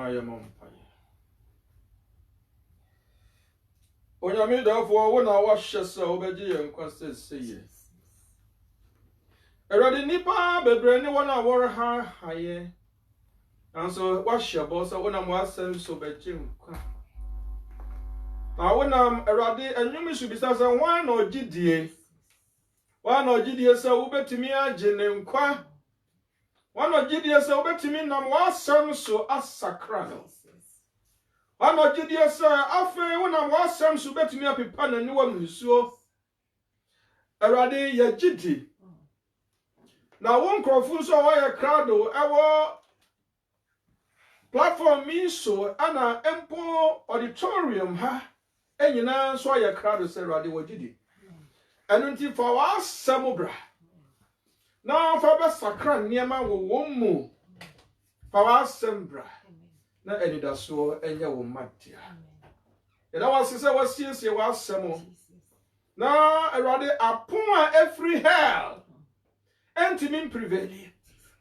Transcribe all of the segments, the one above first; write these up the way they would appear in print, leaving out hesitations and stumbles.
Yamampire. Onyamida for 1 hour shess obedi and quest say. Already nipa bebrani 1 hour high. And so wash your boss when I'm wasn't so bedjim. Now when I'm already and you should be saying 1 or GDA. 1 or GDA so ubetimia jenen kwa. 1 or GDA so ubetimin nam wasam so as sacrano. 1 or GDA so afe when I'm wasam so betimia pipan and one so. Already ya GD. Now one crowd so why a crowd our platform me so ana empo auditorium ha enyina so ya crowd say rade wagidi enu nti for wa samobra na fa be sakra niema wo wommu fa wa sembra na enida so enya wo matia ya da wase se wasiesie wa semo na rade apon a every hell entimin prevail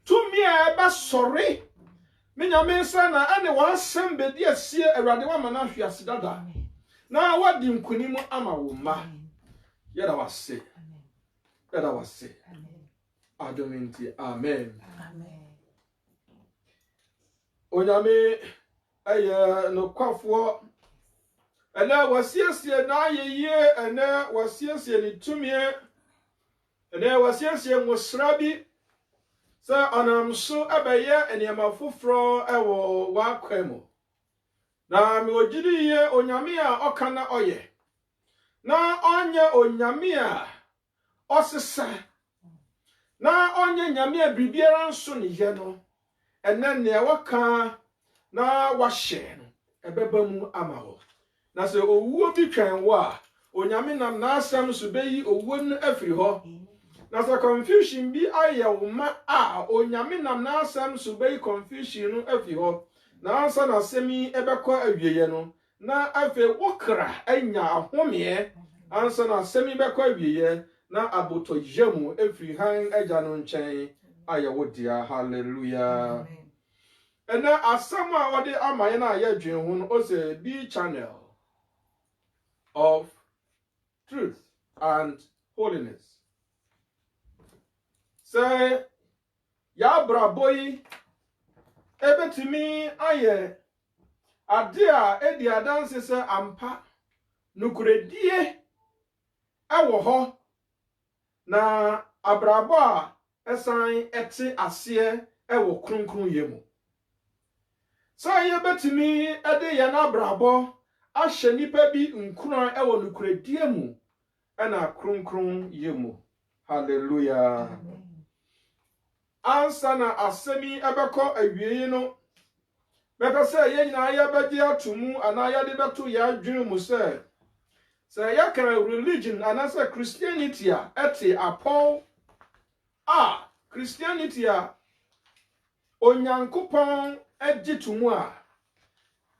to me e ba sorry Minya mensa na ane wasem bedi asie Awurade wa mana hwiase dada na wadi nkunimu ama wo ma yeda wase adominti amen onyame eye no kwafo ene wasiesie na ayeye ene wasiesie ni tumie ene wasiesie ngosrabi sa anamso abaye enema foforo ewo wakwemo na mi ogiri ye onyame a okana oye na onye onyame a osesa na onye nyame a bibiara nso ne ye no enne ne waka na wahye no ebeba mu amawo na se owuo bi twan wo a onyame nam na asam so beyi owuo no afiri ho na sa confusion bi ayewma a onyame nam na asam so be confusion no afi ho na ansa na semi ebekọ awieye no na afi wokra anya ahome ansa na semi bekọ awieye na aboto yamu afi han agya no nchen ayewo dia hallelujah ena asam a wode amaye na ayadwen ho no o say be channel of truth and holiness. Say ya braboyi ebetimi aye ade a edi adanse se ampa nukuredie ewo ho na abrabo a esan ete ase ewo kronkron yemu say ye betimi ede ye na abrabo ahye nipa bi nkron ewo nukuredie mu ena kronkron yemu hallelujah amen. Ansa na asemi ebekọ awieye no beka se ye nyina ya bedi atumu ana ya de beto ya adwene mu se ya kra religion ana se Christianity a ete apon a Christianity a onyankopon agitumu a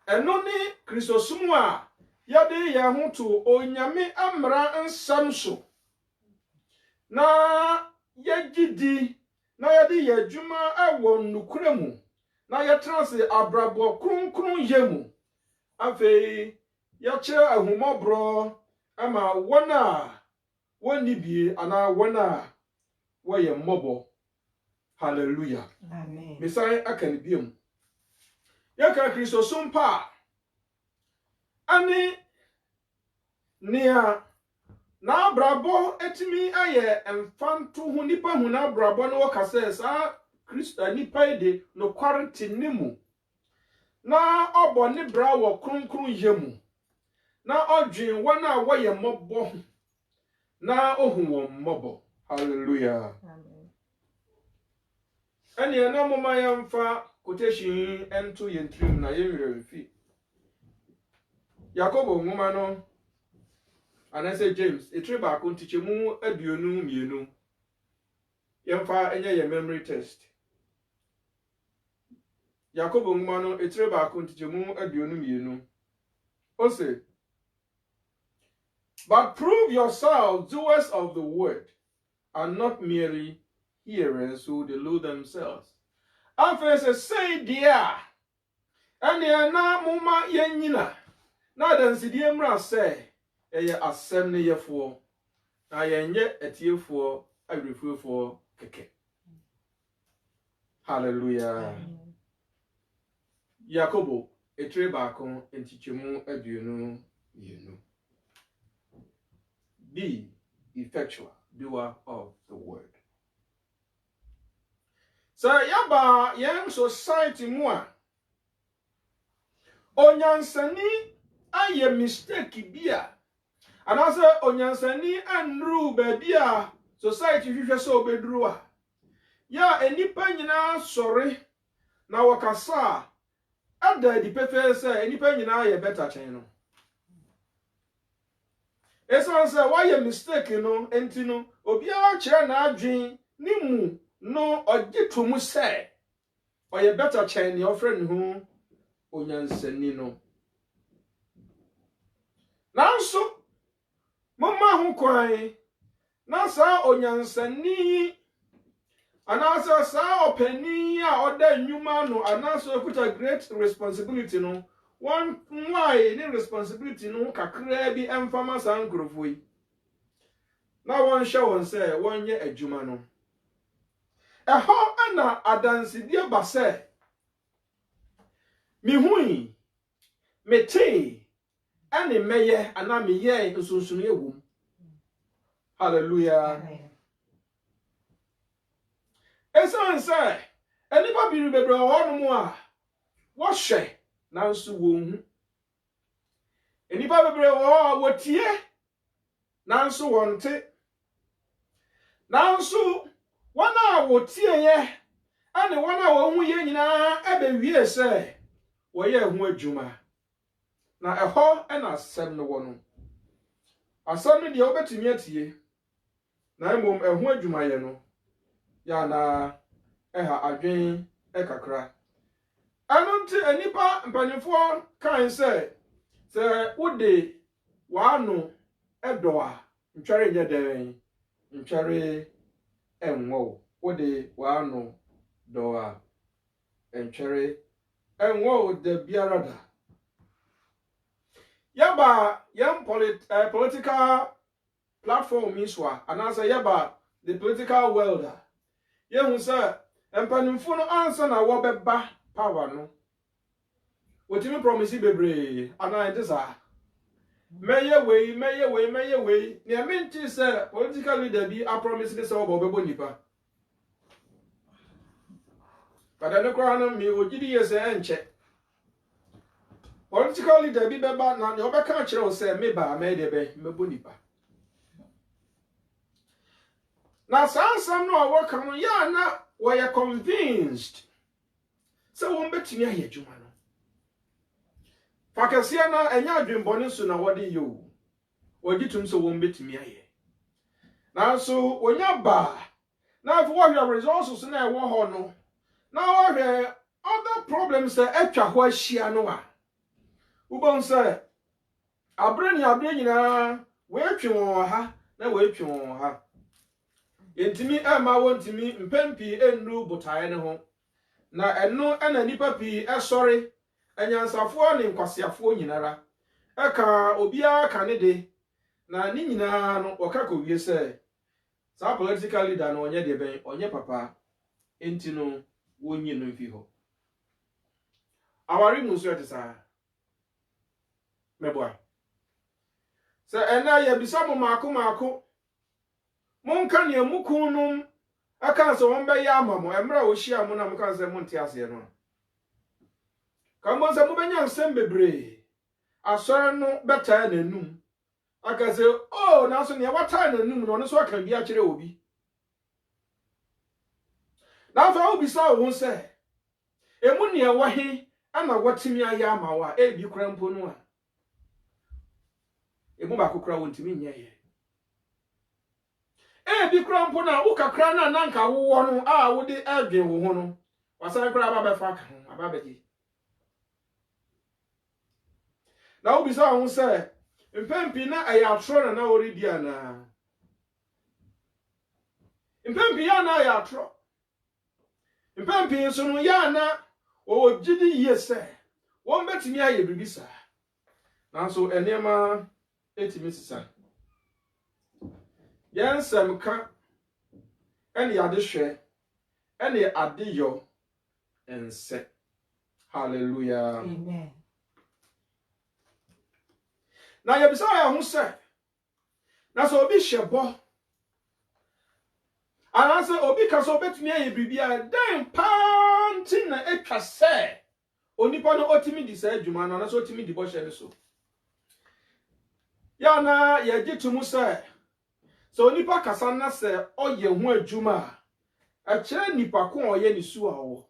eno ni Kristosumu a ya de ye ho to onyame amra nsam so na ye gidi na yadi yadwuma awo nukuremu na yetrase abrabo kronkron yemu afei yache ahumobro ama wona woni bi ana wona woye mmobo hallelujah amen mesai akani biem yaka Kristo sumpa ani nia na brabo etimi aye emfanto hu nipa hu na brabo no wakase sa Kristo nipa ide no quarantine mu na obo ne bra wo kronkron yemu na odwen wana woye mobbo na ohu wo mobbo hallelujah amen ene na moma yamfa quotation ento yentrim na yewere mfi Yakobo ngoma no and I say James, a trip back on teachemu aduonu mienu. Yemfa enye your memory test. Yakobo ngumano a trip back on teachemu aduonu mienu. Ose, but prove yourselves doers of the word, and not merely hearers who delude themselves. And say dear, and ene na moma yenyina na dansidie mra se eye asem ne yefo na yenye etiefo awerefo keke. Hallelujah. Yakobo etre baako entichemu aduonu yenu. Be effectual doer of the word. So yaba yen society mu a onyansani aye mistake bia anase onyansani anru ba bia society hwehwe so obeduru a ya enipa nyina sore na wakasa ada di pefe se enipa nyina ye better chen no eso se why mistake no enti no obi a kire na adwen ni mu no ogitomu se oye better chen ni ofre ni hu onyansani no nanso mama hu kwan na sa onyansani anasa sa opani a oda nyuma no anasa ekuta great responsibility no one why ni responsibility no kakra bi emfama san krofoi na won hye won se won ye adwuma no eho ana adansidie ba se mi hui mete ani meye ana me ye nsunsunu ewum. Hallelujah. Esan say enipa biri bebre hono a wo hwe nanso wonhu enipa bebre wo wotie nanso wonte nanso wana wotie ye ane wana wonhu ye nyina ebewie se wo ye hu adwuma na eho na asem no wono asem no de obetumi atie na emom ehu adwuma ye no ya na eha adwen ekakra anunti enipa mpanifo kan se wode waano edo a ntware nye den ntware enwo wode waano do a ntware enwo de biarada yaba yam political platform iswa anasa yaba the political world yehu se empanimfo no ansa na wo beba power no wotimi promise bebre ana ntesa meye we ne menti se political leader bi a promise ne se wo bebo nipa kada ne kwa na mi ogidi ye se enche political leader bi beba na ne obeka kire wo se meba me de be mebo nipa na sansam no awoka no ya na we are convinced so won betimi aye adwuma no fakasia na enya adwenbone so na wode yo wagitum so won betimi aye na so onya ba na for what your resources na e wo ho no na wo other problems atwa ho ahia no a ubon say abre nyina we atwe won ha na we atwe won ha entimi ema wontimi mpempi enru botae ne ho na eno ana nipa pi esori anyansafo ne nkwasiafo nyinara eka obia ka ne de na ni nyina no oka ko wie se sa political leader no onye de ben onye papa enti no wonyi no mfi ho awari muso etisa meboa se ena ya bisa mo maako monka ne amukunum aka so won be ya amamo emra wo hia mo na mo kan se mo nte ase no ka mo se mo benya nsem bebre asore no beta na num aka se oh na so ne wata na num no no so aka bi a kire obi na fa obi sa wo se emu ne wo he ana wotimi aya amawa e bi kura mpo no a emu ba kokura wontimi nyeye bi krampo na ukakra na nanka wo no a wo de adwen wo ho no wasan kra aba befa ka ho aba bedi na obi sa ho se mpempi na ayatro na oridi ana mpempi ya na ayatro mpempi so no ya na o gidi yese won betimi aye bibisa nanso enema etimi sisa yensem ka ene ade hwe ene ade yo ense. Hallelujah. Amen. Na yebisa ya hu se na so obi hwebo anase obi ka so betumi aye bibia den panti na etwa se onipa no otimi di sa adwuma no na so otimi di bo hye ne so ya na ye gitumu se so onipa kasa na se oye ho adwuma a kire nipa ko oye ni su awo.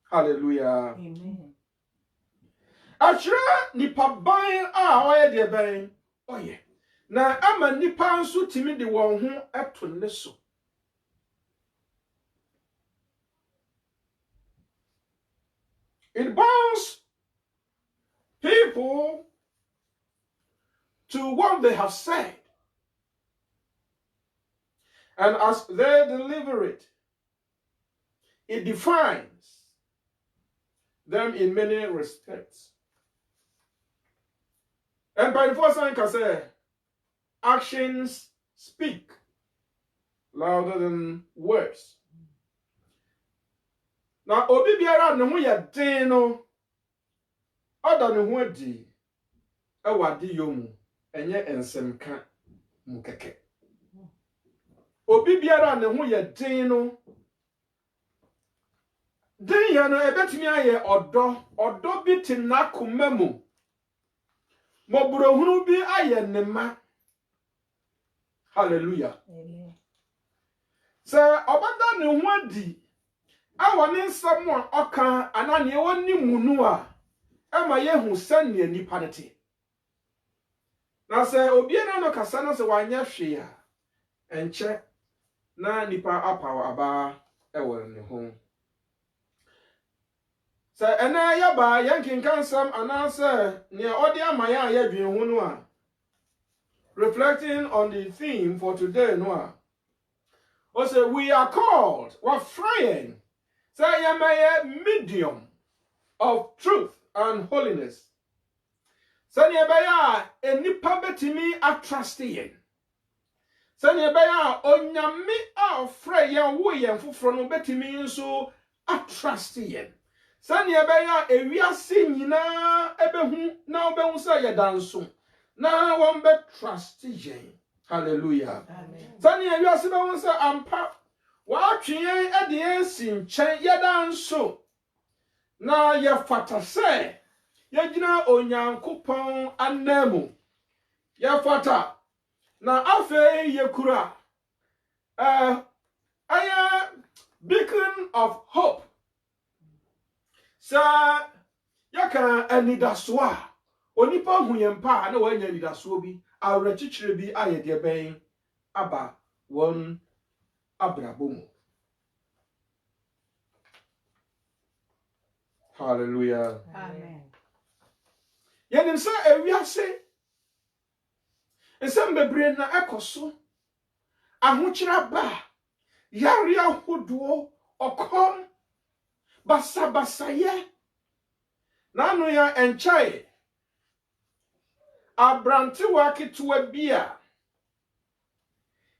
Hallelujah. Amen. Akire nipa ban a oye de ban oye na ama nipa nso timi di won ho eto ne so. It bonds people to what they have said. And as they deliver it, it defines them in many respects. And by the first time, can say, actions speak louder than words. Now, obi biara ne ho yɛ den no, oda ne ho adi ɛwɔ ade yomu enye ensemka mu keke. Obi biara ne ho yɛ den no, den ya no ebetimi aye odo bi te na koma mu. Moburohunu bi aye ne ma. Hallelujah. Amen. Sɛ obada ne ho adi awone nsam a oka anane woni munu a ema yehu sane nipa ne te. Na sɛ obi na no kasa na sɛ wanya hwe a enche na nipa apaw aba ewo ne ho. Sɛ ena ya ba yankinkan sam anase ne odi amaya ya dwen ho no a reflecting on the theme for today no a o say we are called we're friend say yamaye medium of truth and holiness. Say ne be ya enipa betimi atrust yen. Say ne be ya onyame a ofre yen wo yen foforo no betimi nso atrust yen. Say ne be ya ewiase nyina ebehu na obehu say yedanso na won be trust yen. Hallelujah. Amen. Say ne ewiase behu say ampa wa twen ede ensi nchen yedanso na yefata say yegyina onyankopon anamu yefata na afei yekura aya beacon of hope sa yaka anidaso a onipa huyempa na wanya anidaso bi awrechichire bi ayede ben aba won abrabomu. Hallelujah. Amen. Yenim sa ewiase ensem bebre na ekoso ahokyira ba yare ahodo okom basabasaye na anu ya enchai abrante wa ketewa bia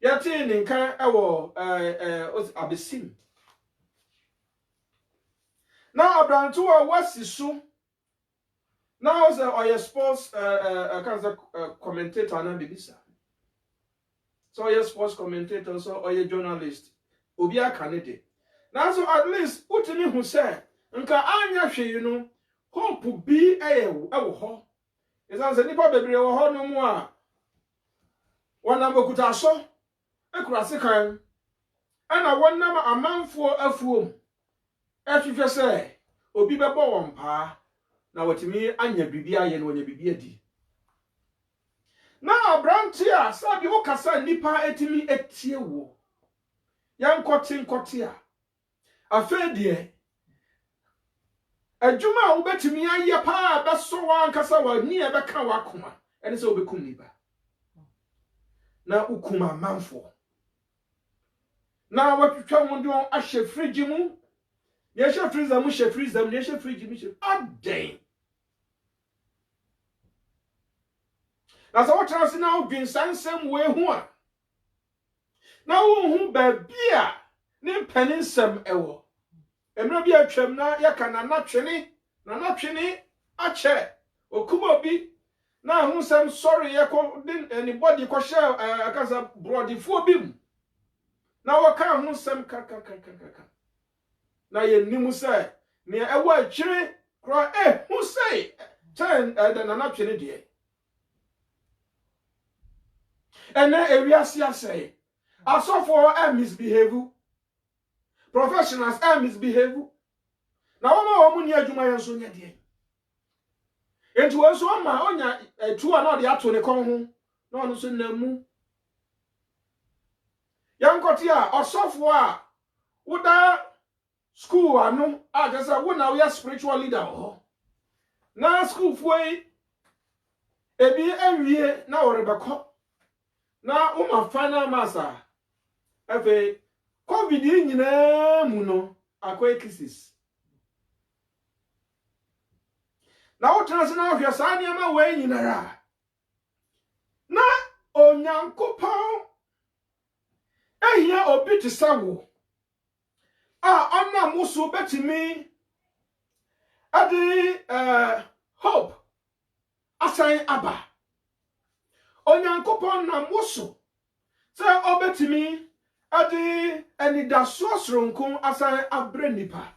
yate ne nkan ewo abesim na abrante wa wasisu now the oye sports commentator na bibisa. So oye sports commentator so oye journalist obi akanede. Now so at least utimi hu say nka anya hwe no hope bi ewo ho. Esan se nipa bebre wo ho no mu a wona bokuta so ekura sekan ana wonnam amanfo afuom ehwehwe say obi bebo won paa na watimi anya bibia ye no anya bibia di na abranti a sabi wo kasa nipa etimi etie wo yankote a afedie adwuma a wo betimi aye paa beso wa nkasa wa ni e beka wa koma ene se obekum nipa na ukuma manfo na watwetwa wo ndo ahye frigi mu Ye she freezer mu she freezer, ye she fridge mu she. Aden. Na so what trans na odwin sansem we hu a. Na wo hu ba bia ne mpaninsem ewo. Emre bi atwam na yaka na natwene ache okumo bi na hu sem sorry ye ko din anybody ko share akasa brodifo bi mu. Na waka hu sem kaka na ye nimu say ne ewo atwire kro hu say ten the natwene de. Ene ewiase say asofo misbehave, professionals misbehave. Na wo ni adwuma yenso nya de. Enti wo so ma onya etu a na de ato ne kon ho na ono so namu. Yankoti a osofo a woda school anu a jesa wo na we spiritual leader ho. Na school foi ebi awie na wo rebekọ. Na uma final massa. Efe COVID nyina mu no akwai cases. Na wo transna hwe sa niam we nyinara. Na onyankopon ehia obi te sawo. Ona muso betimi ade hope asan aba. Onyankopon na muso se obetimi ade enidaso sronkon asan abre nipa.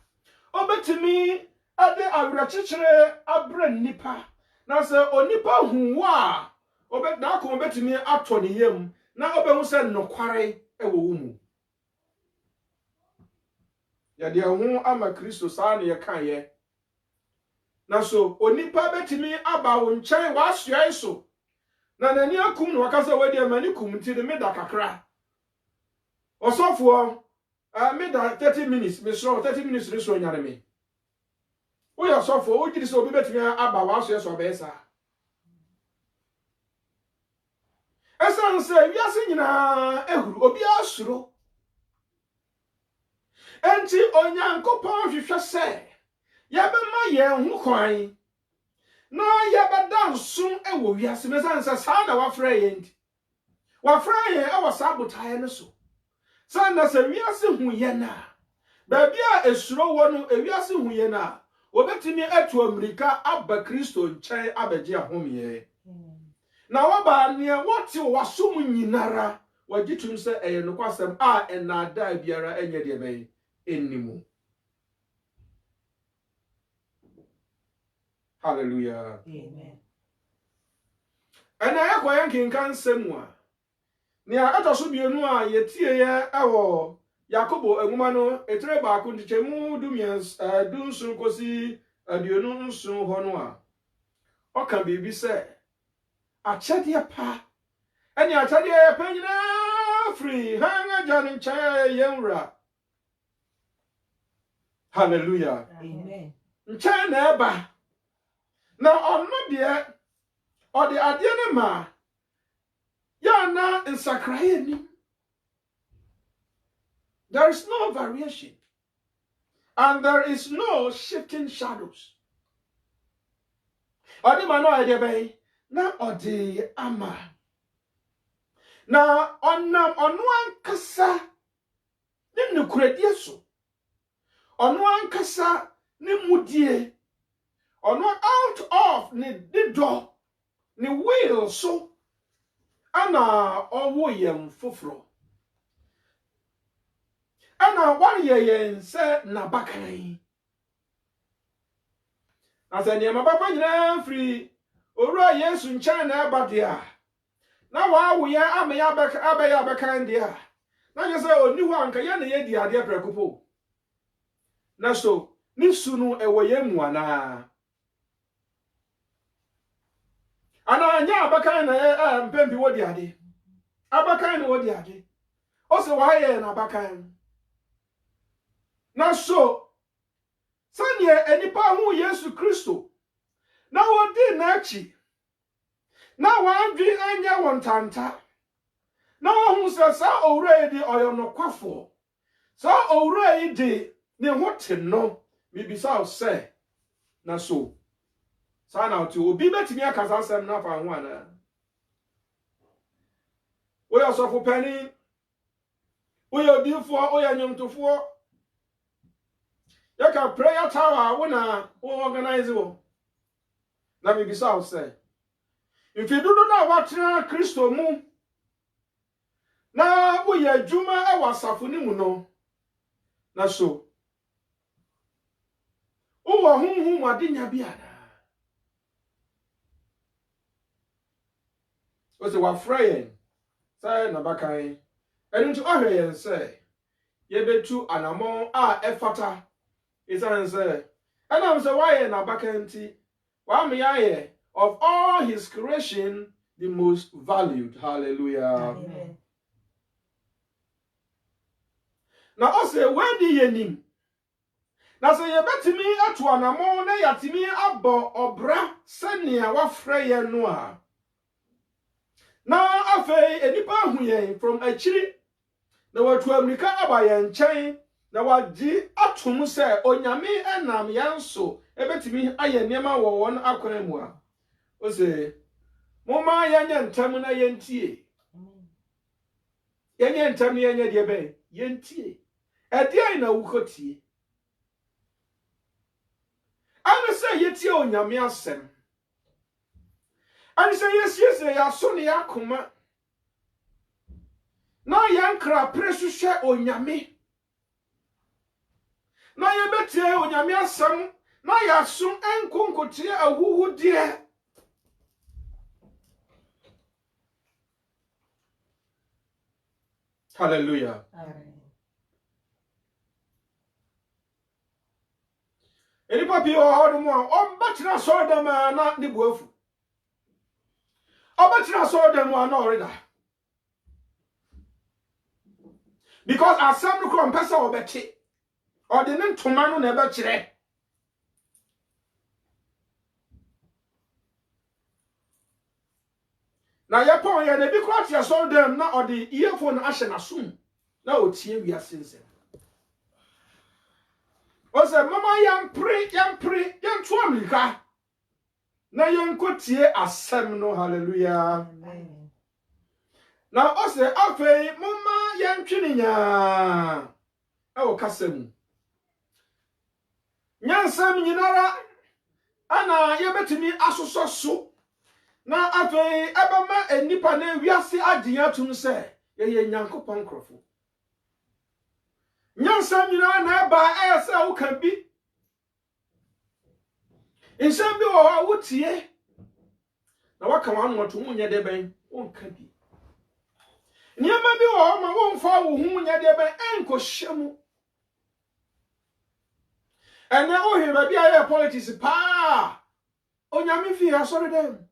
Obetimi ade awrachichere abre nipa. Na se onipa huwa na ko obetimi ato ne yam na obehu se nokware ewo mu. Ya de hu ama Kristo sa na ye kan ye. Na so onipa betimi aba wo nchen wa soa so. Na nani akum no wakasa wadi amani kum nti de meda kakra. Osofo meda 30 minutes, me so 30 minutes ni so nyare me. Wo ya osofo o gidi so obi betimi aba wa so so be sa. Esan se wiase nyina ehuru obi asuro. Enti onyankopon hwehwe se ya be ma ye hu kwan. Na yabada nsun ewo wiase mesansa sa na wafra ye ndi wafra ye ewo sabotaye ne so sanda se wiase hu ye na ba bia esuro wo no ewiase hu ye na obetimi atu Amerika aba Kristo nchen abaje ahomye na waba ne wote wasum nyinara wagitum se eye no kwasem enada biara enye de ben ennimu. Hallelujah. Amen. And I akwa yankin kan semwa. Ni atoso bienu a yetie ye ewo Yakobo enwuma no etre ba ko ndichemu dumians dunsun kosi aduonu nsun ho no a. Oka bibi se achade pa. Eni achade pa nyina free hanga janin cha yenra. Hallelujah. Amen. Ncha na eba. Na onno de odi ade ne ma ya na nsakraye ni. There is no variation and there is no shifting shadows. Odi ma no ade be na odi ama. Na onam ono ankasa ne nukuradie so. Ono ankasa ne mudie. Or not out of the door, the wheel so, Anna or William Fufro. Anna 1 year said Nabakai. As I near my papa free, or yes, in China, but dear. Now we are Abayabakan dear. Now you say, oh, new one, Kayana, dear, dear Precopo. Now so, Nifsunu Ewayemuana. Ana nya abakan na mpembi wodi ade. Abakan na wodi ade. O se wa ye na abakan. Na so sanye enipa hu Yesu Kristo. Na wodi na chi. Na wandwi anya wontanta. Na hu se sa owura di oyo no kwafo. Sa owura di ne hote no mibisa say na so sa na otu obi betimi akasa asem na fa ho ana we osofo pani we odifo oya nyomtofo yaka prayer tower wona wo organize wo na mibisa say mfidudu na watena Kristo mu na wo ye adwuma e wasafo ni mu no na so wo honhom adenya biara o se wa frayen say na bakan enu nti ohwe yen say ye betu anamon a efata isan say enam say why na bakan nti wa me yaye of all his creation the most valued. Hallelujah. Amen. Now also when the yenim na say ye betimi atu anamon na yatimi abo obra senia wa freye no a na afei enipa hu yen from achiri na watu amrika abaye nchen na wagi atum se onyame enam yanso ebetimi aye niema wo won akwan mu a o se moma yanya ntam na yentie yanya ntam na yanya de ben yentie ede ai na wukotie ana se yetie onyame asem ana se yesiese ya so ne yakoma na yankra presuhwe onyame na yebetie onyame asem na yasum enkonkotie ahuhudie Hallelujah. Amen. Eni papi o hodo mo o batira so dem na ni buafu. O batira so dem na orida. Because asem no kro mpesa obeti. O de ne ntoma no na ebe kire. Na yapon ya na bi kwat ya so dem na o de earphone ahye na sum na o tie wi asense. O se mama yampre yantu amika na yankotie asem no. Hallelujah. Amen. Na o se afei mama yantwini nya e o kasem nyansam nyinara ana yebetimi asoso so na afei ebama enipa na wiase adia tum se ye nyankopon krofo nyansam nyina na ba ese wo kan bi insam bi wo wotie na waka wanu wato munye de ben won ka bi nyama bi wo ma won fa wo hu munye de ben enko hyemu ene o hira bi aye politics pa onyame fi asore dem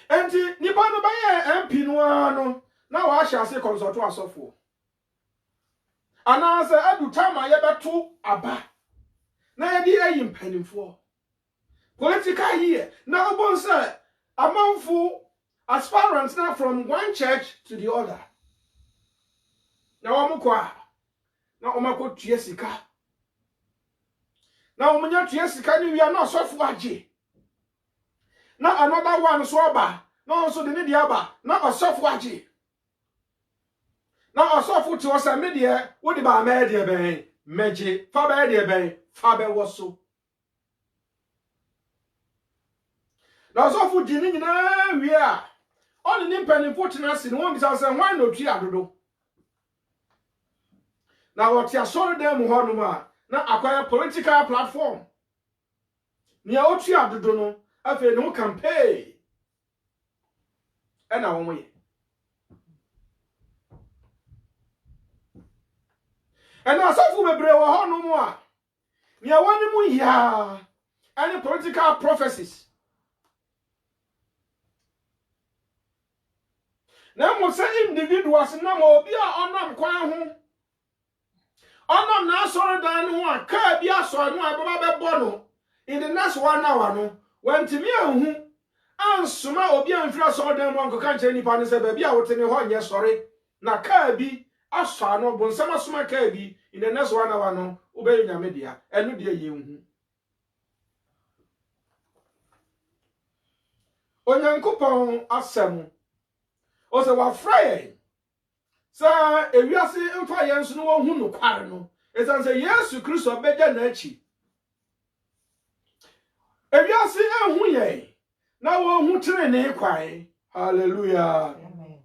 enti nipa no baye MP no ano na wa ahya ase consult asofo ana se adu tama ye beto aba na ye di ayi mpanimfo political here na obon say amanfo aspirants now from one church to the other na omukwa na omako tue sika na omunya tue sika ni wi na asofo age na another one so oba na also de ne dia aba na asofo age na asofo ti osa me de wo di ba me de ben meje fa ba de ben fa be woso na asofo di ni nyina wi a on ni mpanimfo tena si no won bisa se hwan no tui adodo na what ya sorry dem ho no ma na akwaya political platform ni a otui adodo no afi no campaign na won ye ena asofo bebre wo ho no mo a ni a wani mu ya any political prophecies na mo say individuals na mo obi a onam kwan ho onam na asori dan ho a ka bi asori no ababa bebo no in the next 1 hour no when timi ahu ansuma obi amfira asori dan mo ankoka nche nipa ne se ba bi a wotene ho nye sori na ka bi aswa no bonsam asoma ka bi in the next 1 hour no obey nyame dia enu dia yenhu onyankopon asem o se wa fraye sa ewiase mfa yenso no wohu no kware no esan se Yesu Kristo beja na achi ewiase ehu ye na wohu tire ne kwan hallelujah amen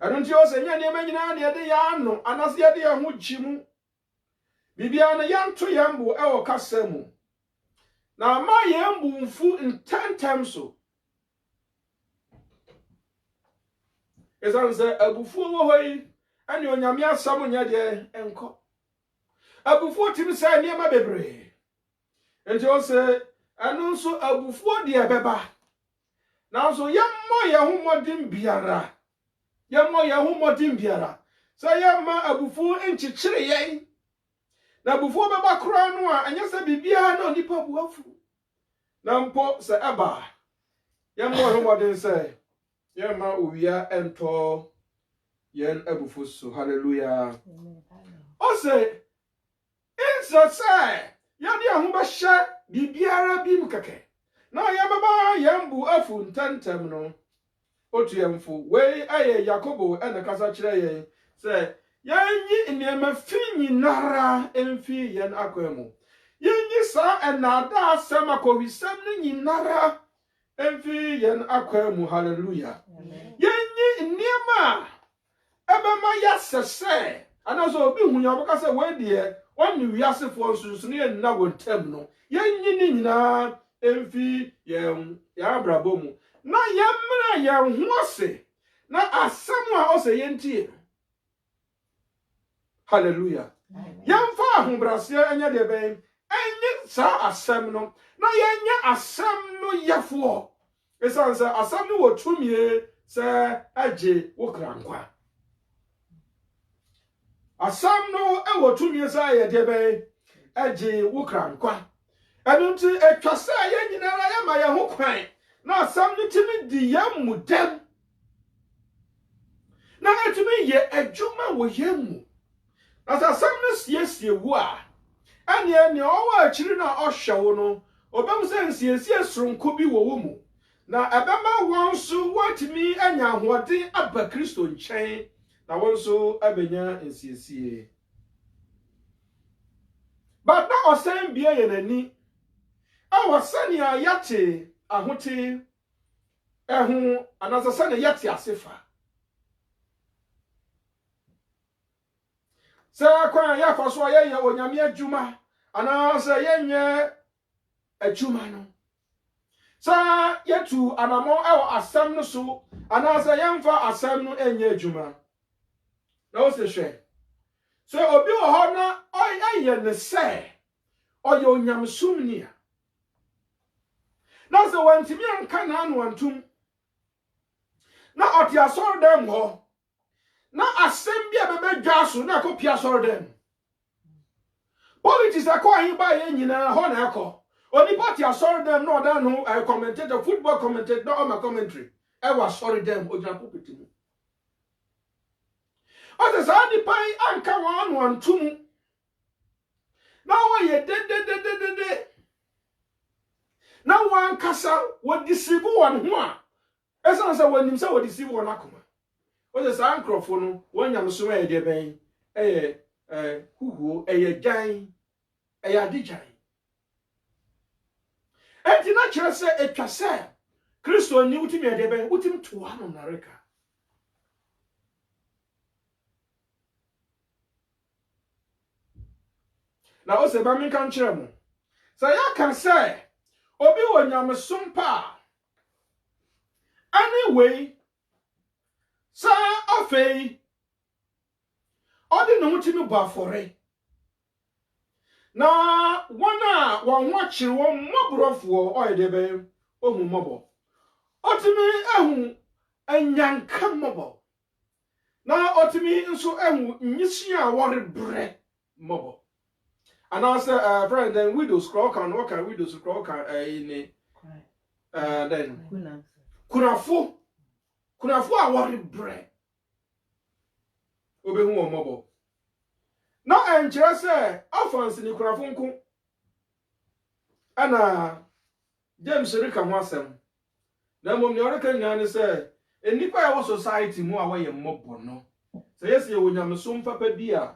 anunti o se nya ne manyina na de ya no anase de ya hu gimu bibia na yanto yambo ewo kasemu na ma yambo mfu ntantem so esanse abufu wo hoyi ani onyame asam nya de enko abufu timi sa niema bebre enti o se anu nso abufu de ebeba na so yemmo ye hu modin biara sa yemma abufu enchichire yen na abufu beba kro anu a anya se bibia na onipa buafu na mpo se eba yemmo hu modin se yemma owia ento yen abufu so hallelujah o se inso se yadi ahu ba hye bibiara bi mkeke na yemba yembu afu ntantem no otu yemfu we aye Yakobo ene kasa kire yen se yanyi nneema finyi nara emfi yen akwemu yanyi sa enada asem akowisem ni nyinara emfi yen akwemu hallelujah yanyi nneema ebema yasese anazo obi hunya bokase we de woni wiasefo nsunsun ye nna wontam no yanyi ni nyina emfi yen ya abrabomu na yemra yen ho ase na asem a ose yentie hallelujah yemfa ahobrase anya de ben enye sa asem no na yenye asem no yefo esansa asem no wotumie se age wokrankwa asam no ewotumie sa ye de be age wokrankwa enunti etwase ye nyinara ye ma ye ho kwan na asam no timi di yam dem na etimi ye adwuma wo yam as asam no siesie wu a ane owo akiri na ohwewo no obam se siesie sronko bi wo mu na ebema wonso watimi anya hoden aba Kristo nchen na wonso abenya nsiesie but na osan bia ye nani awasani ayate ahote ehu anasasane yate asefa sa kwa ya faso ye onyame adwuma anasa yenye adwuma no sa yetu anamo ewo asam no so anasa yemfa asam no enye adwuma na o se hwe so obi wo ho na oye ne se oye onyamsum ni a na so wantimi anka na anu antum na oti asor dem ho na asem bia bebe dwaso na kopia asor dem politics akọ hin ba ye nyina ho na akọ oni party asor dem no da no commentator football commentator no ma commentary e wa asor dem ojan pupiti mu o se sa ni pai anka wa anu antum na wo ye de na wan kasa wo deceive won ho a esan se wonim se wo deceive won akoma o se sa ankrofo no wonyam so e de ben huhu jan adijan enti na kire se etwase Kristo ni utimi e de ben utim to ano nareka na o se ba min kan kire mo sa ya kan se obi wonyam sompa anyway sa afei odi no mutimi bo afore na wana wanwachiri wo mobrofo oyedebe ohu mobo otimi ehu anyanka mobo na otimi nso ehu nyisi a wore bre mobo anasa friend then widows scroll kan what can widows scroll kan in then kunafo a wore bre obehu wo mobo na enkyere se offense ni kurafonko ana James rika ho asem na mom ne oreka nyina ne se enipa ya wo society mu a wo ye mobo no se yesi ye wonyamesom papa bi a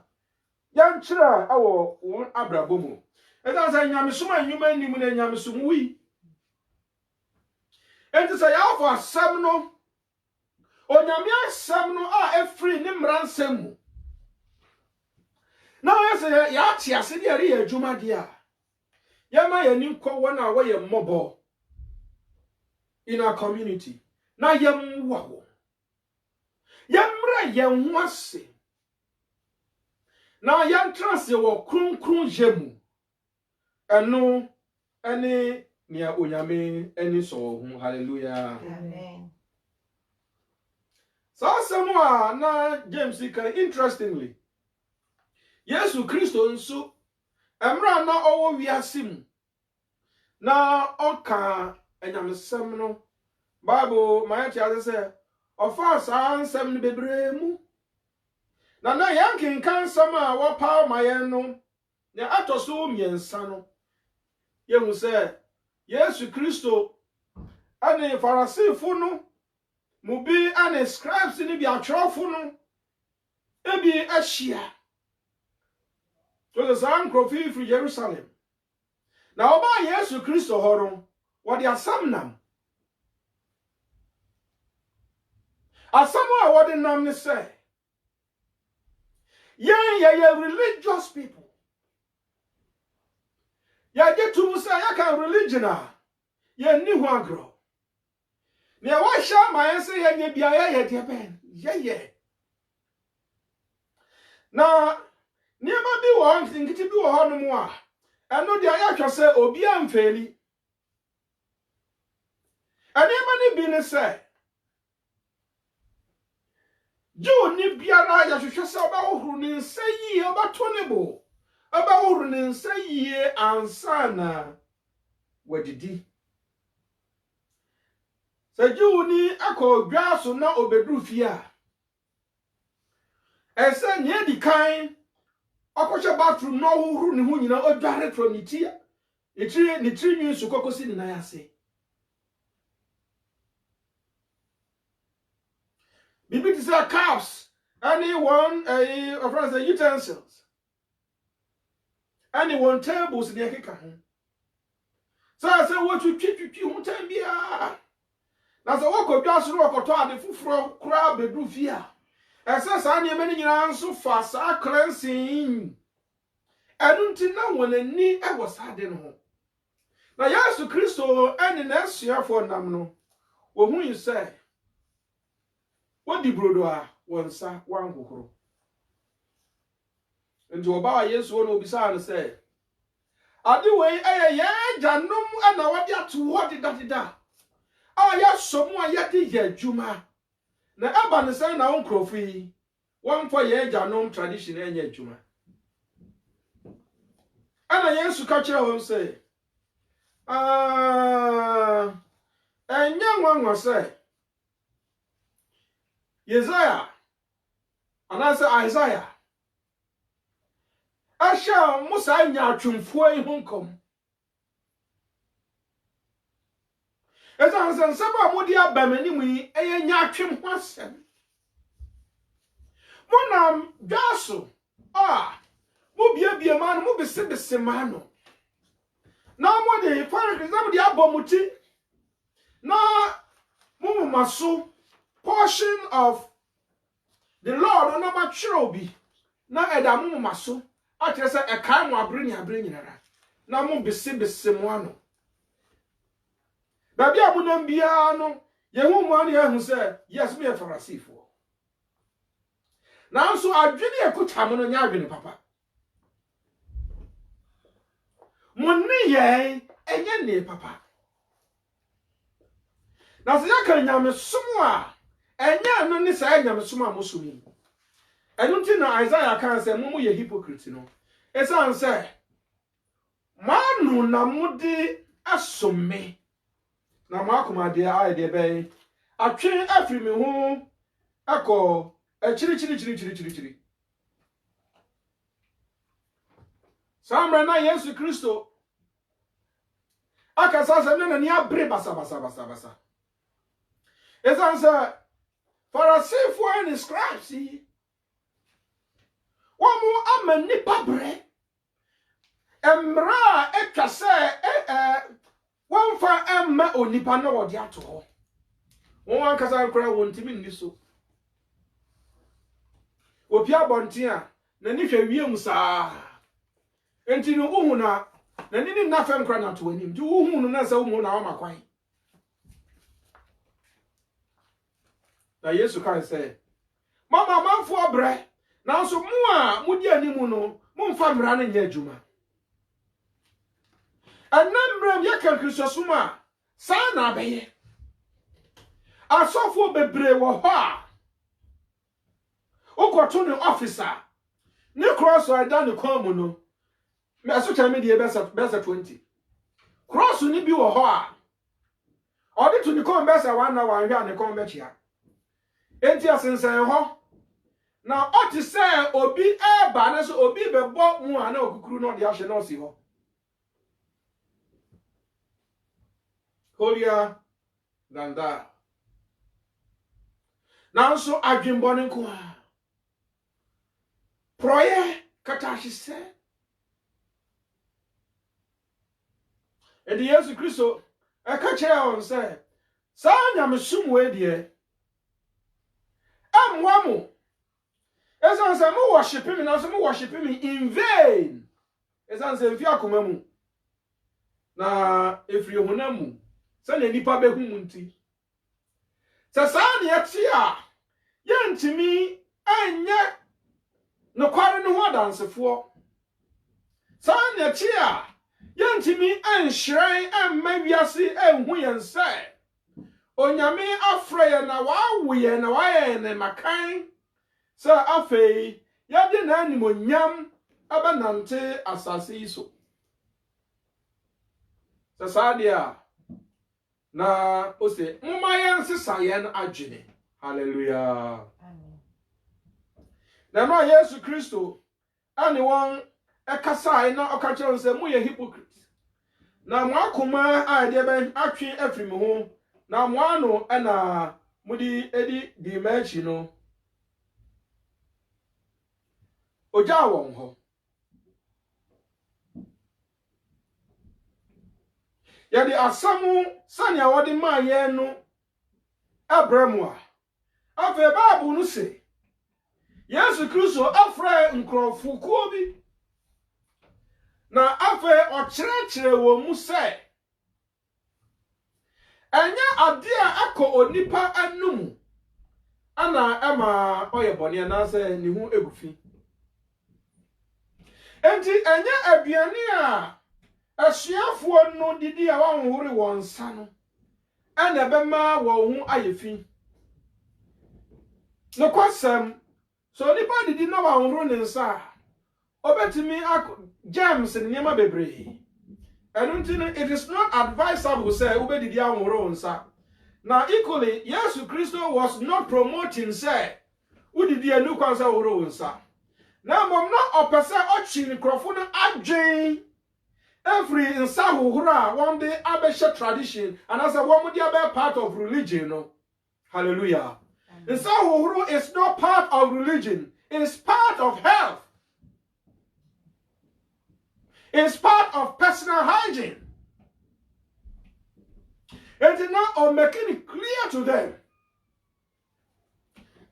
yankyere awo won abrabo mu eda se nyamesom anwuma anim na nyamesom wi enti se ya fo asem no onyame asem no a efri ne mransem mu na yesi ya ti ase de ari adwuma de a yama yani nkọ wona wo ye mobo in our community na yemwa wo yemra yenwase na yantrase wo kronkron jemu eno ene nia onyame eni so hu hallelujah amen so somewhere na James can interestingly Yesu Kristo nso emra na owo wiasim na oka enyamesem no Bible my tia say ofa sa ansem ne bebremu na yankin kan sama wo pa mayen no ne atoso miensa no yehu say Yesu Kristo ane Farisifo no mubi ane scribes ni bi atwerofo no ebi ahia so the san crofi from Jerusalem na oba Yesu Kristo horo what they asamnam asamu a what nam ne say ye religious people ya get to say ya kan religion ye ni hu agro ne wa sha ma say ye nya bia ye de ben ye na niema bi wo nkiti bi wo hono mu a eno de ya twa say obi amfeli anema ni bi ne say jo ni biara ya hwehwe say oba wohuru ni nsayi oba tonebo oba wohuru ni nsayi ansana wadidi sajo ni akọ so na obedru fia ese nye di kan akọhwe bathroom no wohuru ni hu nyina odware tro ni ti ni tri nwi su kokosi ni na yase bibi ti say cups anyone of friends utensils anyone tables ni akeka ho say what you twitwi hu tan bia na so wokodwa so wokoto ade fufuro kura bedru fia ese sa ne mani nyina nso fa sa cleansing enunti na wonani e wosade no ho na Yesu Kristo eni na asuafo nam no wo hu yi say wodi brodo a wonsa wanhohoro nti oba Yesu ono obisa no say ade wei ye janom ana wode ato wode dadida ya somu a yade ye adwuma na aba ne say na onkrofo yi wonfo ye janom tradition enye adwuma ana Yesu ka kire won say enya nwanwa say Isaiah asha Musa nya atwumfo yi honkom ezan seba modi abamani mu yi enya atwem ho asem monam gaso mo bia ma no mo bese ma no na mo de fara krizam de abomuti na mo maso portion of the Lord no ma chrobi na eda mo maso a kire se e kai mo abre nyinara na mo bese mo ano babi amunam bia no yehu mo ani ehu se yes me Farisifo na so adwene ekutam no nya adwene papa munni ye enye ne papa na se yakanya nyamesom a enye no ni sa nyamesom a mosumi enunti na Isaiah kan se mo ye hypocrite no esan se manu na mudi asome na makoma de ai de ben atwe afiri me ho akọ chiri. Samra na Yesu Kristo akasa sɛ na ni abre basa. Esanse Pharisee and scribes wɔn ama nipa bre emra etwa sɛ wɔn fa emma onipa na wɔde ato hɔ wɔn ankasa nkora wɔn ntimi nni so opi abɔnten a na ni hwɛ wiem saa enti no uhu na ni na fam nkora na to anim di uhu no na sɛ uhu na wɔn akwan na Yesu kan sɛ mama manfo abrɛ nanso mu a mudi animu no momfa mra no nyɛ adwuma anamram yɛka Kristo a saa na abɛyɛ asɔfo bebree wɔ hɔ a okoto ne officer ne cross ida ne kwan mu no me so kyerɛ me die bɛsa 20 cross ni bi wɔ hɔ a ɔde to ne kwan bɛsa 1 hour anhwɛ ne kwan bɛkyia enti asensan hɔ na ɔte sɛ obi eba na so obi bɛbɔ mu a na okukuru no de ahye na osi hɔ holier than that now so adwembɔ ne nko a proye katahye sɛ edi Yesu Kristo eka kyerɛ on sɛ saa nyamesum we die amwamo esan se mo worship me na so mo worship me in vain esan se mfi akoma mu na efri honamu se na nipa behu mu nti se saa ne yeti a yentimi anya no kware no ho dansefo saa ne yeti a yentimi anhyiran amma wiase anhu yense onyame afra ye na wawo ye na waye ne makan sa afei yade na animonyam abanante asase iso sa sadia na ose mumayen sesa yen adwene hallelujah amen na no Yesu Kristo ani won ekasai na okachero se mu ye hypocrite na mo akoma a de ben atwe afiri me ho na mo ano na mudi edi di machi no oja won ho ya di asamu sania wodi ma ye no abramu a afa Bible no se Yesu Kristo afra nkrofo ko bi na afa okyerekere wo mu se enya ade a akọ onipa anum ana ema oyebone na se ni hu egufi enti enya aduane a asuafo no didi a wanhore won sa no ana bema wo hu ayefi no kwasam so nipa didi na wanhore ne nsa obetimi James ne nyama bebre it is not advisable say ubedidi anworo nsa. Now equally, Yesu Christo was not promoting say udidi anu kwansa woro nsa. Now mom na opese ochi ni krofo na adwen every nsa hohoro one day abeshe tradition and as a one dia be part of religion no. Hallelujah. Nsa hohoro is not part of religion, it is part of health. It's part of personal hygiene. And now I'm making it clear to them.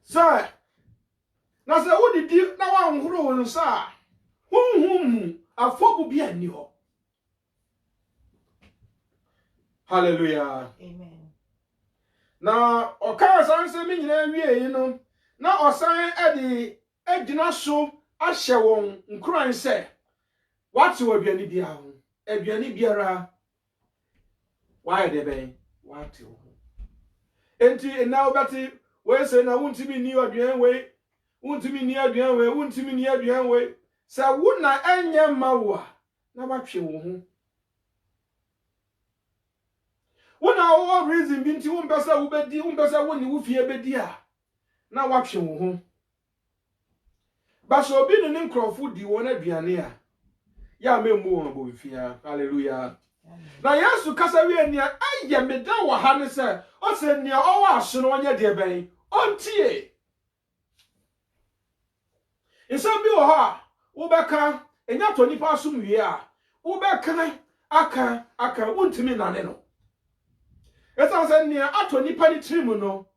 Sir, now say what did you now I'm growing, sir? Whom a folk be a new. Hallelujah. Amen. Now, o can't answer me you know. Now, or sign Eddie Edina so I shall one crying say. What you will be any bia ho aduane biara why dey ben what you enti na obati we say na wuntimi ni aduane we wuntimi ni aduane we wuntimi ni aduane we sa wo na enye mawo na watwe wo ho wo na wo reason bi nti wo mpesa wo bedi wo mpesa wo ni wo fie bedi a na watwe wo ho But so be the nkrofo di won aduane a ya memmu won bo fia. Hallelujah. Na Yesu kasa wi ania aye meda wo ha ne se o se nia o wa so no onye de ben ontie. Insam bi wo ha wo beka enya to nipa asum wie a wo beka aka wontimi nane no. Esa se nia ato nipa ni trimu no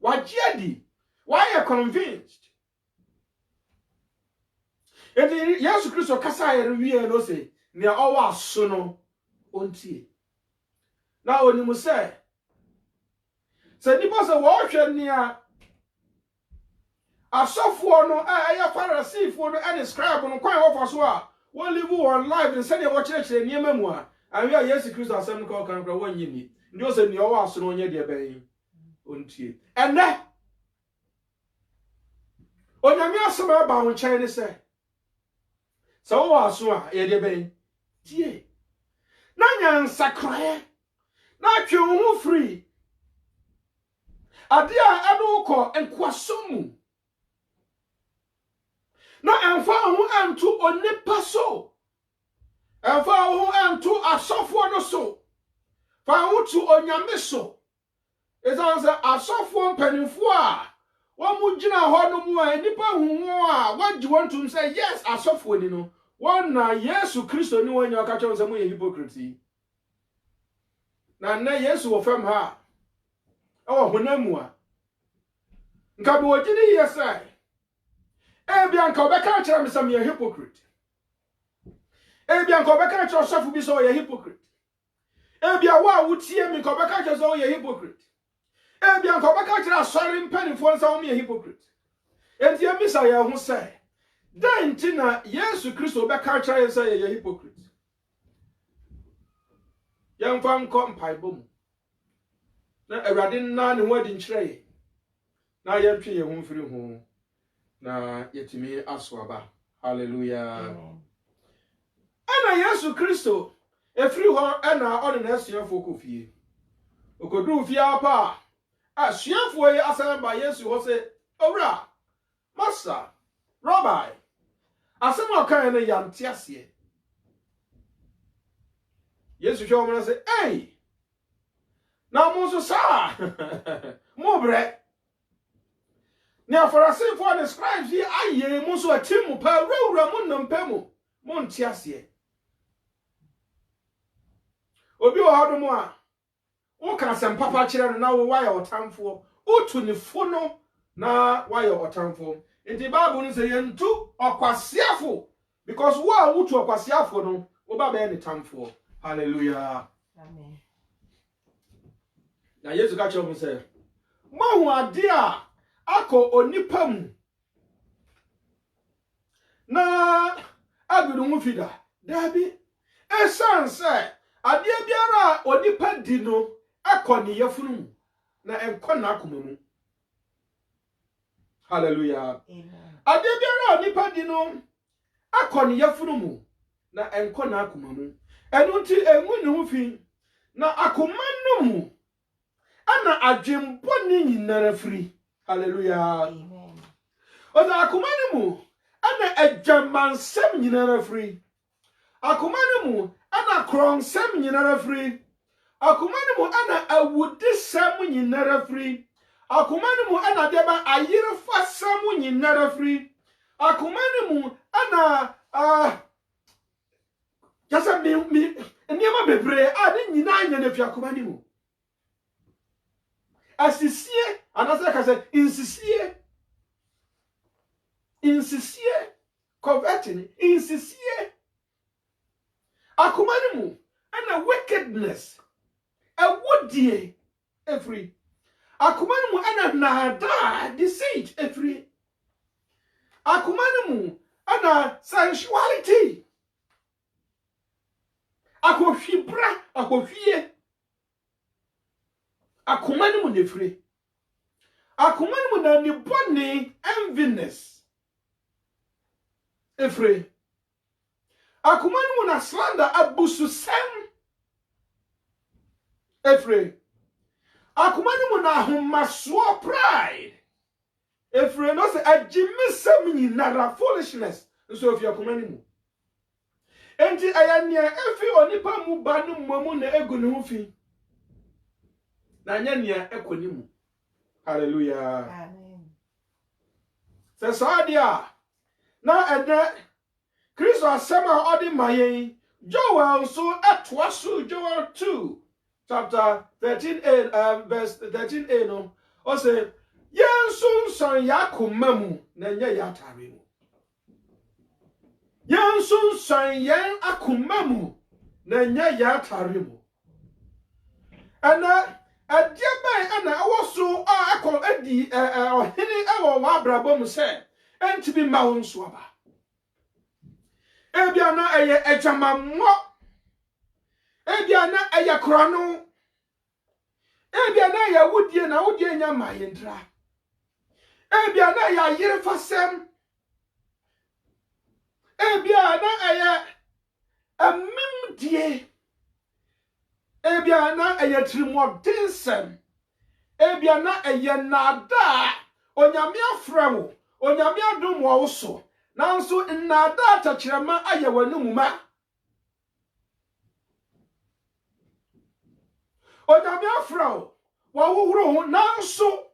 wagiadi why are convinced. And Yesu Kristo kasa ye wie no se nia o wa so no ontie. Na onimu se nipa se wo hwe nia asofo no aya Pharisee no and scribe no kwan wo faso a wo live one life in say wo kire niema mu a anwe a Yesu Kristo asem no kan kra wo nyini ndi o se ni o wa so no onye de ben ontie ene onyame asem aba wo nchen ne se wo wa so a ye de ben tie na nyansa krae na twe wo free ade a eno ko enkoasomu na enfa ho antu onipa so enfa ho antu asofo no so fa ho tu onyame so ezanse asofo mpanimfo a wo mu gina ho no mu a nipa hu a wagye wontum say yes asofo ni no won na Yesu Kristo ni wonya ka che mo ye hypocrite na Yesu wo fam ha awo honamu a nka bi wo gini yesai Ebianka obeka kira me some ye hypocrite. Ebianka obeka kira osofu bi so ye hypocrite. Ebia wa wutie mi ka obeka kira so ye hypocrite. Ebianka obeka kira asori mpanifo nsa wo ye hypocrite. Enti emisa ye ho sai. Dan ntina Yesu Kristo obeka kira ye say ye hypocrite. Yemfa nko mpaibo mu. Na Awurade na ne ho adi nkire na yentwe ye ho mfiri ho. Na yetimi aswaba. Hallelujah. Ana Yesu Kristo efiri ho ana odi na asuafo kofie. Okodru fie apa asuafo yi asamba Yesu ho se owura master rabbi asema kan na yante ase. Yesu hwe mo na se ei na mo so sa mo bre Now Pharisee for the scribes here aye mo so atimu pa rewura mo nampemu mo ntiase obi o hado mo a wo kan sem papa kire no na wo waya otamfo otu ne fo no na waya otamfo enti Bible ni say yentu okwasiafo because wo a wotu okwasiafo no wo ba be ne tamfo. Hallelujah. Amen. Na Yesu ka cho mo say mo hu ade a ako onipam na agudu mu fida dabi esanse ade biara onipa di no akọ ne yafunu mu na enko na akoma mu. Hallelujah. Amen. Ade biara onipa di no akọ ne yafunu mu na enko na akoma mu enu nti enwu ne hu fi na akoma no mu ana adwempo ni nyinara firi. Hallelujah. Amen. Oza akumani mu ana adwamansem nyinara free. Akumani mu ana kronsem nyinara free. Akumani mu ana awudisem nyinara free. Akumani mu ana deba ayirfa sam nyinara free. Akumani mu ana jasa mi niema bebre ade nyina anya na fi akumani mu. Asisie anasa ka say insisie converting insisie akumani mu ana wickedness awodie every akumani mu ana nada deceit every akumani mu ana sensuality akohwibra akohwie akumani mu nefre akumani mu na ni boni enviness efre akumani mu na slander abusu sem efre akumani mu na homaso pride Efre no se ajimisem nyinara foolishness nso ofia komani mu. Enti ayania efi onipa mu ba no mmamu na egu ne ho fi. Na nya nia ekoni mu. Hallelujah. Amen. Se sadia na ede Kristo asema odi mayen Joel so atwaso Joel 2 chapter 13a verse 13a no o say yensun son yakomamu na nya yatare mu. Yensun son yen akomamu na nya yatare mu. Ana adiaban ana awoso akọ adi ohini ewo wa abrabom se entibi ma wo nso aba. Ebia na eye ejamammo. Ebia na eye kronu. Ebia na eye wudie na wudie nya mayendra. Ebia na eye yire fasem. Ebia na eye amimdie. Ebia na eye trimodensem. Ebia na eye nada. Onyame afrawo. Onyame adom wo so. Nanso nada atachirama aye wanumuma. Onyame afrawo. Wa wuhuro ho nanso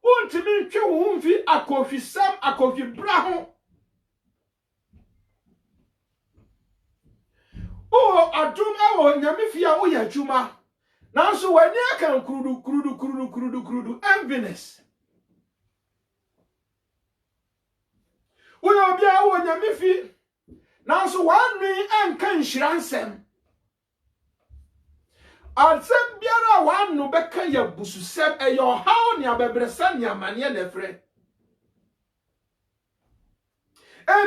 untimi ntwe wo mfi akofisam akofibra ho. O adum awo nyame fia wo ya dwuma. Nanso wani akan kurudu enviness. Uyo bia wo nyame fi. Nanso wanwi anka nhiransem. Ansem biara wanu beka ya bususem eyo haw ni abebresa ni amane na frɛ.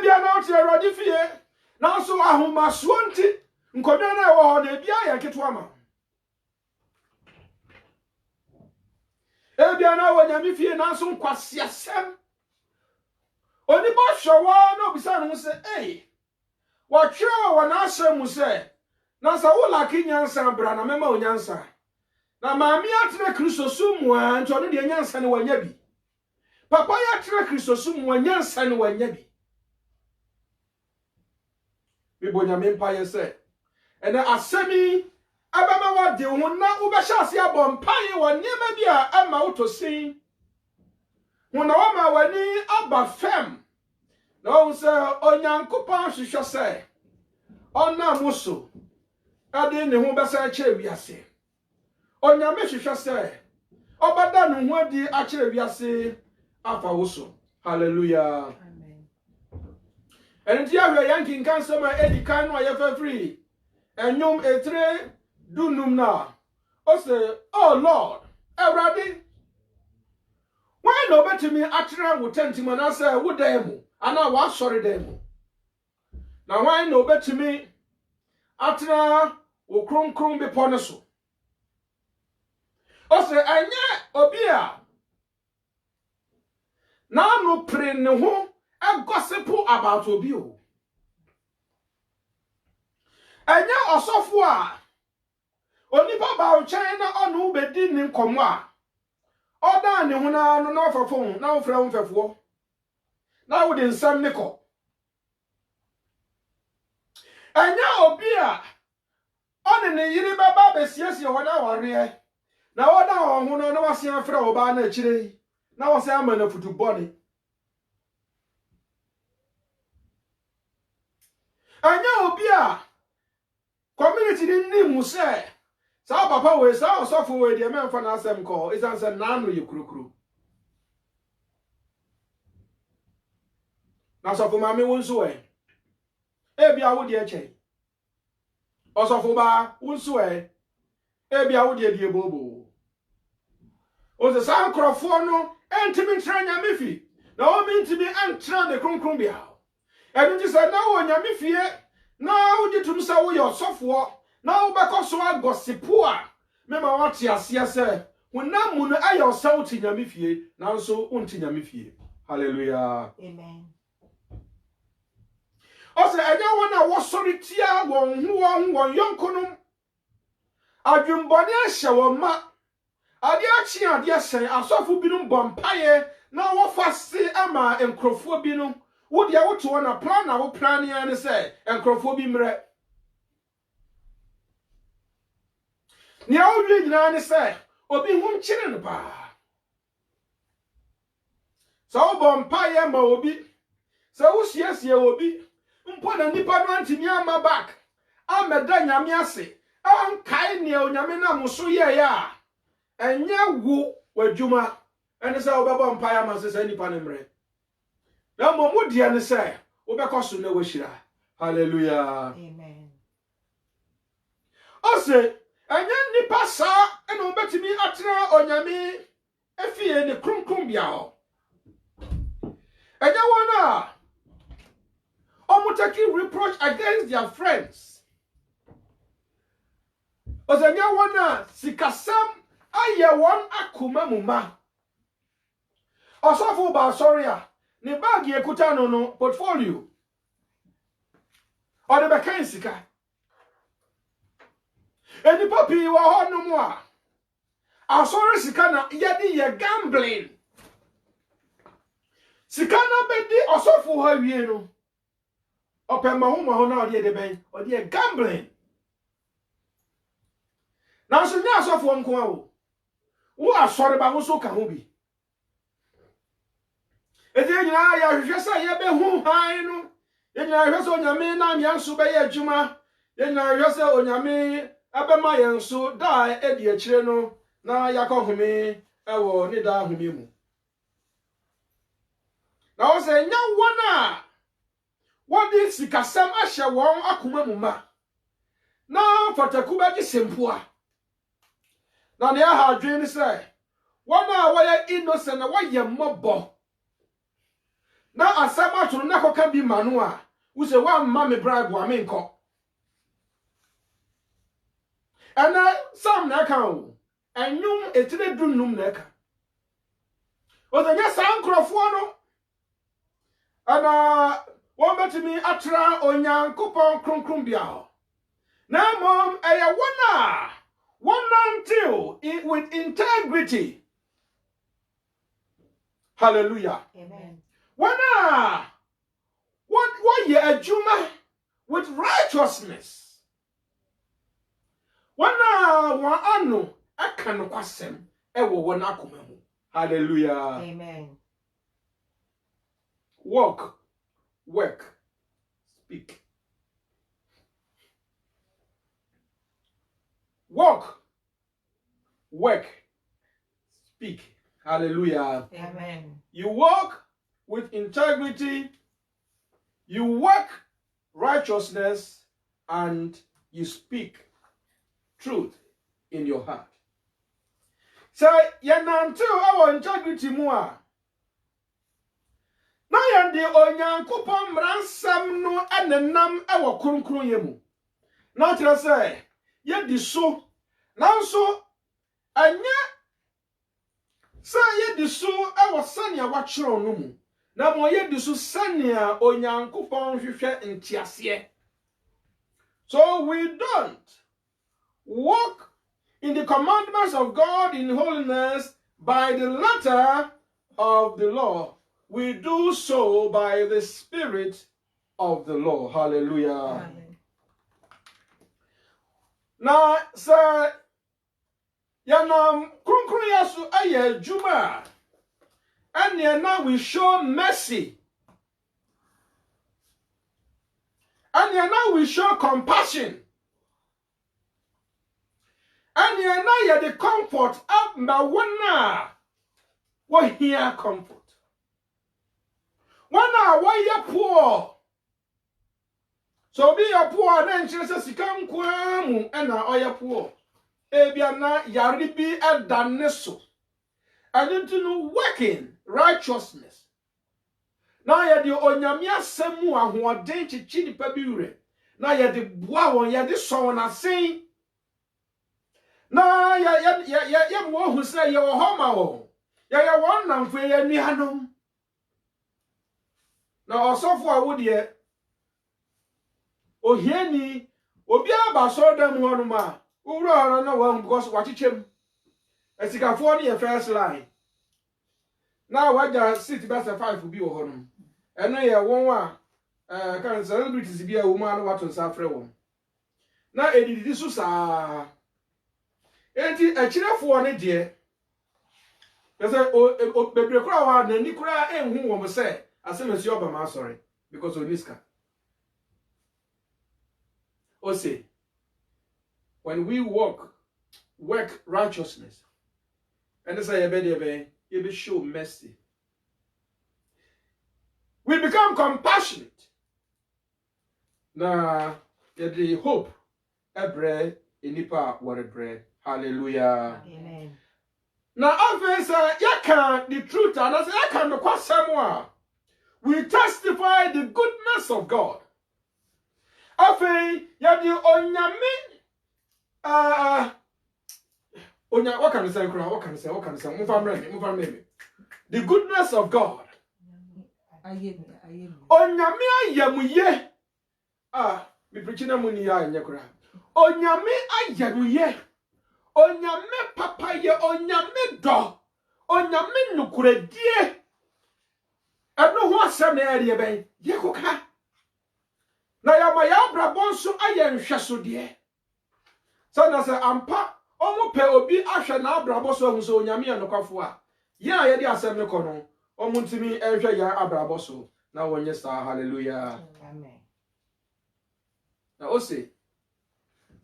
Bia na otie Awurade fie. Nanso ahomaso nti nkomia na wo ho na bia ya keto ama. Bia na wo nyame fie nanso nkwasiasem. Oni bo hwewa no bisa no se wa twa wa na asem se na sa wo laki nyansa bra na mema onyansa na maami atena Kristo sumu anto no de nyansa ne wanya bi papa ya atena Kristo sumu nyansa ne wanya bi bibonya mempa ye se ene asemi abama wa de ho na wo be hyase abompan wo niema bi a ama utosin wona wa ma wani aba fem na wo se onyankopan hwehwe se ona muso ade ne ho besa kire wiase onyame hwehwe se obada no ho adi akire wiase afa wo so. Hallelujah. Amen. Enti ahwe yankin kan sema edi kan no ayefa free enyum etre dunum na o say oh Lord Awurade why no betimi atira wo tantima na say wo dan mu ana wa sori dan mu na why no betimi atira wo kronkron be pone so o say anya obi a na no pre ne ho e gossip about obi o anya osofo a onipa ba o chan na onu bedi ni nkomo a oda ne ho na no na ofafo na ofra ho fefo na wo de nsam ne ko anya obi a one ne yiri baba besiesie ho na ware na oda ho no na wase afra oba na akire na wase ama na futubone anya obi a community ni mu se sa papa we sa osofo we de memfa na asem ko isanse na no ye kurukuru na sofo ma me wonso we bia wo de eche osofo ba wonso we bia wo de die bobo o se sa nkrofo no entimi tra nyame fi na o mi ntimi antra de kronkron bia enu ti se na wo nyame fie na wo jitum sa wo ye osofo na wo bekoso agosipo a mema wate ase se wonamu no ayo sawo ti nyame fie nanso unti nyame fie. Hallelujah. Amen. Ose enya wona wo sori tia won yonkonum adwumbone ahye wo ma ade achi ade sen asofo binum bompaye na wo fase ama enkrofo binum wo dia wo to na plan na wo plan ya ne se enkrofo bi mre ni a wo nyina ne se obi hum chire no ba so bompaye ma obi so wo siesie obi mpo na nipa no antimi ama back ameda nyame ase ankai ne onyame na muso ye ya enye wo wadwuma ene se obebo mpaya ma se nipa ne mre na momu dia ne se obekọso na washira hallelujah Amen. Ose enye nipa sa ene obetimi atena onyame efie ne kronkron bia ho enye wona taking reproach against their friends. Ozenya wana sikasam aye won akuma muma. Osofo ba soria ne bag ye kuta no portfolio. O de bekan sika. Eni papi wa ho no mo a. Asori sika na yedi ye gambling. Sika na bedi osofo ha wie no. Open ma ho na odi de ben odi gambling. Na so nya asofo nko awo. Wo asori ba wo so ka ho bi. Eti nyina ya hwehwe sa ye be hu han no. Ye nyina hwehwe so nyame na mianso be ye adwuma. Ye nyina hwehwe se onyame abema ye nso da edi akire no na yakọhome ewo ni da ahome mu. Na wo se nya wona wodi sikasam ahye won akoma mu ma. Na fataku ba gi sempoa. Na ne ha adwen ni se wona wo ya innocent na wo ye mmobo. Na asama tunu na koka bi manu a wo se wa mma me bribe wa me nko. Ana sam na kan o enyum etire dunum na ka. O de nya san krofo no ana won betimi atra onyankopon kronkron bia. Na mom eye wona until with integrity. Hallelujah. Amen. What ye adwuma with righteousness. Wa anu aka no kwasem ewo wona akoma mu. Hallelujah. Amen. Walk, work, speak. Walk, work, speak. Hallelujah. Amen. You walk with integrity, you work righteousness, and you speak truth in your heart. So, yanantu our integrity mua. Na yandi onyankopon mransam no enenam ewo kronkron yemu. Na tira say, yedi so, nanso anya say yedi so ewo sania wachiro no mu. Na mo yedi so sania onyankopon hwehwe ntiase. So we don't walk in the commandments of God in holiness by the letter of the law. We do so by the Spirit of the law. Hallelujah. Amen. Now, sir, yanam kronkron yasu aye juma. And now we show mercy. And now we show compassion. And now the comfort of my what here comfort. Why you poor? So be a poor, then she says, come quam, and now are poor. Ebiana yaribi a daneso. And into no working righteousness. Now ya the onyamia semua who are dainty chini pabure. Now ya the boa ya the son are saying. Now ya mo who say your homa. Ya one and for ya nihanum. Now also for would ye o hieni obi aba so dem wonuma owura no one because watchem Esikafoɔ ne first line. Now waja seat best 5 bi wɔ hɔ no. Ɛno yɛ wɔn a kan celebrities bi a woman no wato nsa afrɛ wɔn. Na edidi so saa. Enti akyirefo ne de. Yɛsɛ o bebre kora wa na ni kora enhu wɔn sɛ asemesi Obama sorry because Oniska. Ose when we work righteousness and say you be show mercy. We become compassionate. Na the hope ebre inipa wore bre. Hallelujah. Amen. Now obviously you can the truth and I say you can the someone. We testify the goodness of God. Afei yadi onyame what can I say? What can I say? The goodness of God. Onyame ayamuye. Me preaching na muni ya nyekura. Onyame ayamuye. Onyame papa ye, onyame do. Onyame nukuredie. Eno ho asem na ere ben. Ye koka. Na ya ma ya brabon so aye nhwesode. So na se ampa omo pe obi ahwe na abrabo so hu so onyame anokwafo a ye a ye di asem ne kono omo ntimi ehwe ya abrabo so na wonye sa hallelujah Amen. Na o se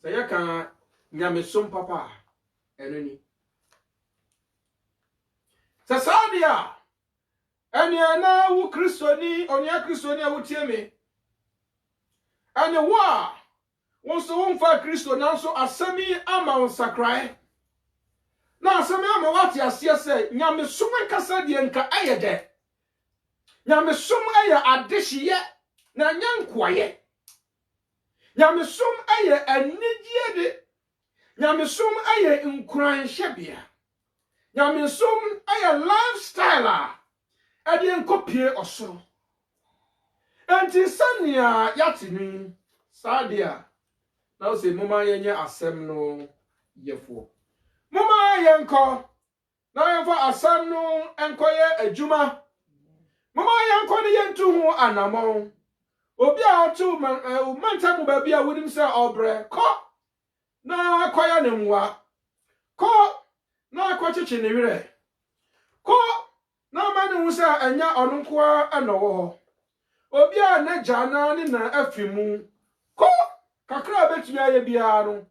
ya kan nyame som papa eno ni sa sadia eni ana wu kristoni onia kristoni a wutie me ene wo a wonso wonfa Kristo nanso asemi ama wonsakrai na asemi ama wati asie se nyame som nkasa de nka ayede nyame som aye adehye na nyankwaye nyame som aye anigye de nyame som aye nkuranhwebea nyame som aye lifestyle a de nkopie osoro enti sania yatini sadia. Now say mama yenye asem no yefo. Mama yenko. Now yenfo asem no enko ye adwuma. Mama yenko ne yentu ho anamon. Obi a otu manta mu ba bia wonim se obre. Ko na akoya ne mwa. Ko na akwacheche ne wire. Ko na mane hu se anya ono nko a no wo. Obi a na jana ne na afimu. Ko kakra betumi aye bia no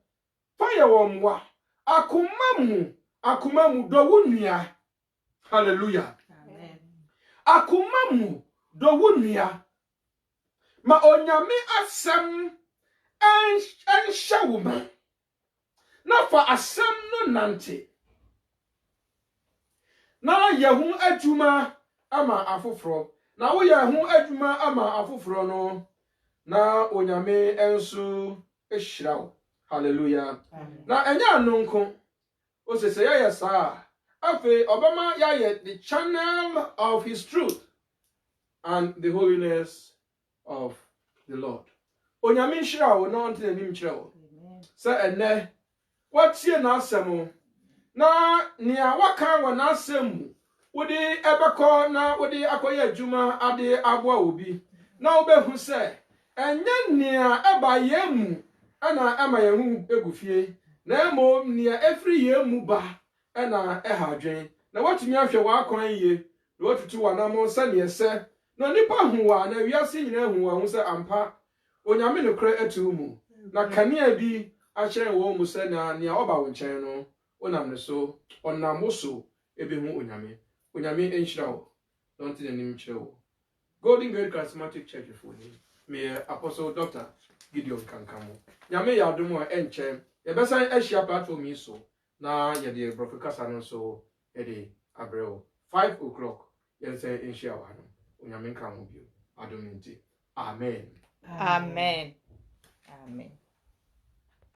fire wo mwa akumamu do wunua hallelujah Amen. Akumamu do wunua ma onyame asem enhyawuma na fa asem no nante na yehu adwuma ama afoforo na wo yehu adwuma ama afoforo no na onyame ensu ehirawo hallelujah na enya nonko o se ya sa afi obama ya the channel of his truth and the holiness of the Lord onyame nhirawo na onte nim kyerɛwo sa ene watie na asɛm na nia waka wa na asɛm wodi ebekɔ na wodi akoye adwuma ade aboa obi na obehu sɛ enye nia eba yemu ana ama yehu egufie na emo nia efri yemu ba ana ehadwen na watumi ahwe wa akwan yie na watutu wa na mo nsa ne ese na nipa huwa na wiase nyina huwa hu se ampa onyame no kra atu mu na kanea bi akyere wo mu se na nia oba wo nkyɛn no onam ne so onam so ebehu onyame enhyira wo don't think nim kyerɛ wo Golden Gate Charismatic Church for him me Apostle Dr. Gideon Kankamo nyame ya adom a enkyɛn yebesan ahia platform yi so na yede Prophet Kasa no so yede abrɛwo 5 o'clock yense enhyia wa no onyame nka ho bio adom nti amen Amen. Amen.